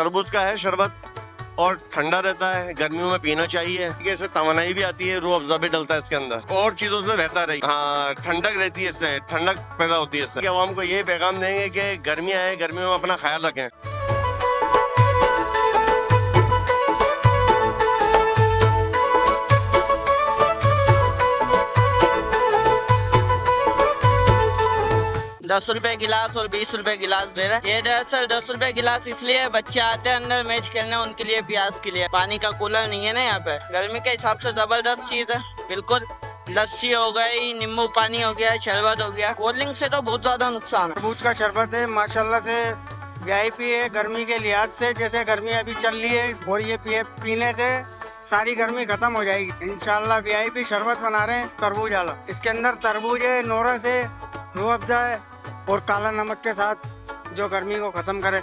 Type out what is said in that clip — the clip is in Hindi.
तरबूज का है शरबत और ठंडा रहता है, गर्मियों में पीना चाहिए। इससे तवानाई भी आती है, रूह अफ़ज़ा भी डलता है इसके अंदर और चीजों से रहता रही। हाँ, ठंडक रहती है, इससे ठंडक पैदा होती है। इससे आवाम को ये पैगाम देंगे कि गर्मियाँ है, गर्मियों में अपना ख्याल रखें। ₹10 गिलास और ₹20 गिलास दे रहा है। ये दरअसल ₹10 गिलास इसलिए बच्चे आते हैं अंदर मैच खेलने, उनके लिए प्यास के लिए। पानी का कूलर नहीं है ना यहाँ पे। गर्मी के हिसाब से जबरदस्त चीज है। बिल्कुल लस्सी हो गई, नींबू पानी हो गया, शरबत हो गया। कोल्ड ड्रिंक से तो बहुत ज्यादा नुकसान है। तरबूज का शरबत है, माशाल्लाह से वीआईपी है गर्मी के लिहाज से। जैसे गर्मी अभी चल रही है और ये पीने से सारी गर्मी खत्म हो जाएगी इंशाल्लाह। वीआईपी शरबत बना रहे हैं तरबूज वाला। इसके अंदर तरबूज है, नोरस है, रूह अफ़ज़ा है और काला नमक के साथ, जो गर्मी को खत्म करे।